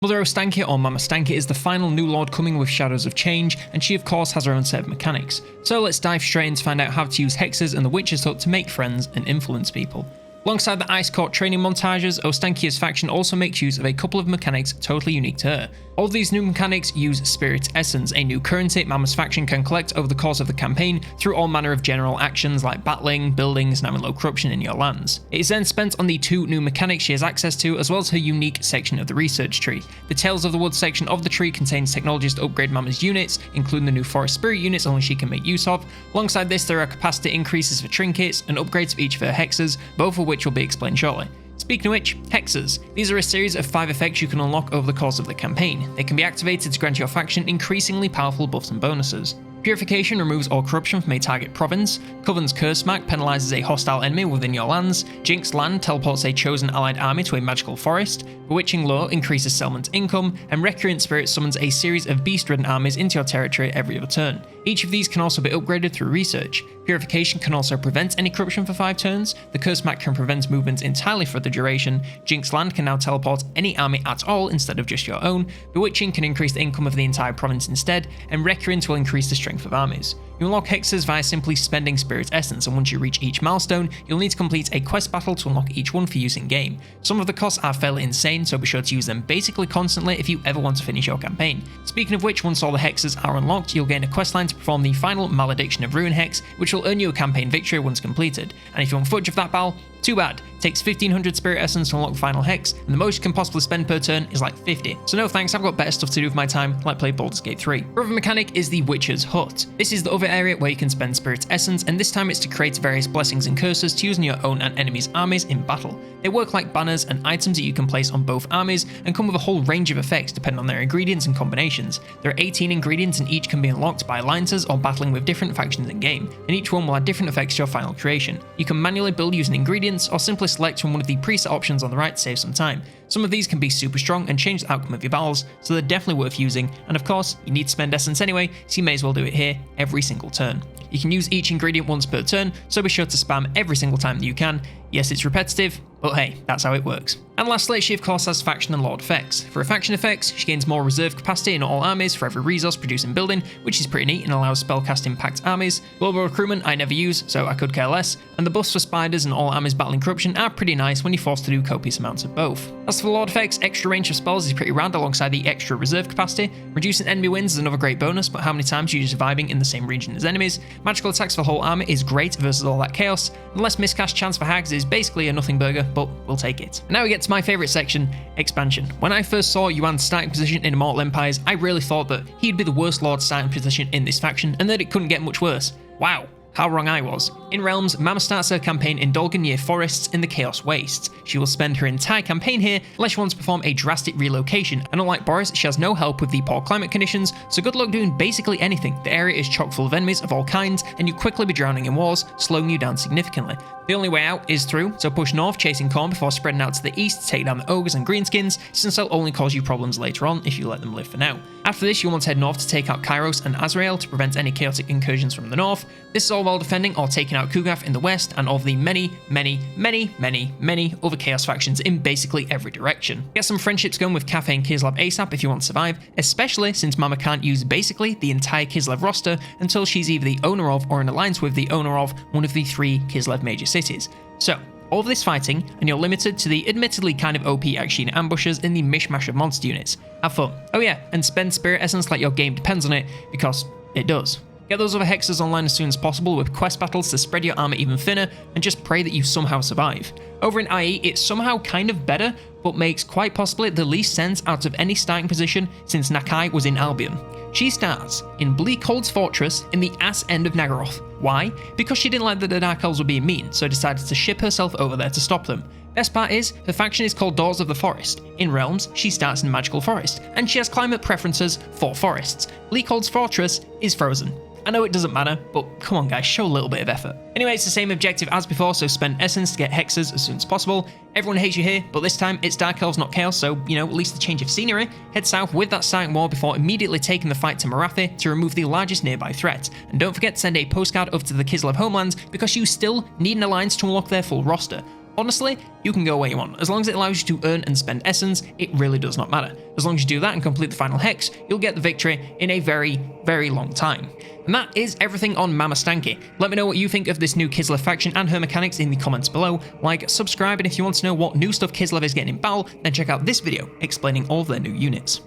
Mother Ostankya, or Mama Stankia, is the final new lord coming with Shadows of Change, and she of course has her own set of mechanics. So let's dive straight in to find out how to use hexes and the Witch's Hut to make friends and influence people. Alongside the Ice Court training montages, Ostankya's faction also makes use of a couple of mechanics totally unique to her. All of these new mechanics use Spirit Essence, a new currency Mama's faction can collect over the course of the campaign through all manner of general actions like battling, buildings, and having low corruption in your lands. It is then spent on the two new mechanics she has access to, as well as her unique section of the research tree. The Tales of the Wood section of the tree contains technologies to upgrade Mama's units, including the new Forest Spirit units only she can make use of. Alongside this, there are capacity increases for trinkets and upgrades for each of her hexes, both of which will be explained shortly. Speaking of which, hexes. These are a series of 5 effects you can unlock over the course of the campaign. They can be activated to grant your faction increasingly powerful buffs and bonuses. Purification removes all corruption from a target province. Coven's Curse Smack penalizes a hostile enemy within your lands. Jinxed Land teleports a chosen allied army to a magical forest. Bewitching Lore increases settlement income, and Recreant Spirit summons a series of beast-ridden armies into your territory every other turn. Each of these can also be upgraded through research. Purification can also prevent any corruption for 5 turns. The Curse Smack can prevent movement entirely for the duration. Jinxed Land can now teleport any army at all instead of just your own. Bewitching can increase the income of the entire province instead, and Recreant will increase the strength of armies. You unlock hexes via simply spending Spirit Essence, and once you reach each milestone, you'll need to complete a quest battle to unlock each one for use in game. Some of the costs are fairly insane, so be sure to use them basically constantly if you ever want to finish your campaign. Speaking of which, once all the hexes are unlocked, you'll gain a questline to perform the final Malediction of Ruin hex, which will earn you a campaign victory once completed. And if you want footage of that battle, too bad. It takes 1500 Spirit Essence to unlock the final hex, and the most you can possibly spend per turn is like 50. So no thanks, I've got better stuff to do with my time, like play Baldur's Gate 3. The other mechanic is the Witch's Hut. This is the other area where you can spend Spirit Essence, and this time it's to create various blessings and curses to use in your own and enemies' armies in battle. They work like banners and items that you can place on both armies, and come with a whole range of effects depending on their ingredients and combinations. There are 18 ingredients, and each can be unlocked by alliances or battling with different factions in game, and each one will add different effects to your final creation. You can manually build using ingredients, or simply select from one of the preset options on the right to save some time. Some of these can be super strong and change the outcome of your battles, so they're definitely worth using, and of course, you need to spend essence anyway, so you may as well do it here every single turn. You can use each ingredient once per turn, so be sure to spam every single time that you can. Yes, it's repetitive, but hey, that's how it works. And lastly, she of course has faction and lord effects. For her faction effects, she gains more reserve capacity in all armies for every resource producing building, which is pretty neat and allows spellcasting packed armies. Global recruitment I never use, so I could care less, and the buffs for spiders and all armies battling corruption are pretty nice when you're forced to do copious amounts of both. As for lord effects, extra range of spells is pretty rad alongside the extra reserve capacity. Reducing enemy wins is another great bonus, but how many times are you surviving in the same region as enemies? Magical attacks for the whole army is great versus all that chaos, and less miscast chance for hags is basically a nothing burger, but we'll take it. And now we get to my favourite section, expansion. When I first saw Yuan's starting position in Immortal Empires, I really thought that he'd be the worst lord starting position in this faction, and that it couldn't get much worse. Wow. How wrong I was. In Realms, Mama starts her campaign in Dolgenir Forests in the Chaos Wastes. She will spend her entire campaign here unless she wants to perform a drastic relocation, and unlike Boris, she has no help with the poor climate conditions, so good luck doing basically anything. The area is chock full of enemies of all kinds, and you quickly be drowning in wars, slowing you down significantly. The only way out is through, so push north chasing corn before spreading out to the east to take down the ogres and greenskins, since they'll only cause you problems later on if you let them live for now. After this, you'll want to head north to take out Kairos and Azrael to prevent any chaotic incursions from the north. This is all while defending or taking out Kugath in the west and all of the many other chaos factions in basically every direction. Get some friendships going with Cathay and Kislev ASAP if you want to survive, especially since Mama can't use basically the entire Kislev roster until she's either the owner of or in alliance with the owner of one of the 3 Kislev major cities. So, all of this fighting, and you're limited to the admittedly kind of OP Akshina ambushes in the mishmash of monster units. Have fun. Oh yeah, and spend Spirit Essence like your game depends on it, because it does. Get those other hexes online as soon as possible with quest battles to spread your armor even thinner, and just pray that you somehow survive. Over in IE, it's somehow kind of better, but makes quite possibly the least sense out of any starting position since Nakai was in Albion. She starts in Bleakhold's Fortress in the ass end of Nagaroth. Why? Because she didn't like that the Dark Elves were being mean, so decided to ship herself over there to stop them. Best part is, her faction is called Daughters of the Forest. In Realms, she starts in Magical Forest, and she has climate preferences for forests. Bleakhold's Fortress is frozen. I know it doesn't matter, but come on guys, show a little bit of effort. Anyway, it's the same objective as before, so spend essence to get hexes as soon as possible. Everyone hates you here, but this time it's Dark Elves, not Chaos, so, you know, at least a change of scenery. Head south with that starting war before immediately taking the fight to Marathi to remove the largest nearby threat. And don't forget to send a postcard over to the Kislev homelands, because you still need an alliance to unlock their full roster. Honestly, you can go where you want. As long as it allows you to earn and spend essence, it really does not matter. As long as you do that and complete the final hex, you'll get the victory in a very, very long time. And that is everything on Mama Stanky. Let me know what you think of this new Kislev faction and her mechanics in the comments below. Like, subscribe, and if you want to know what new stuff Kislev is getting in battle, then check out this video explaining all of their new units.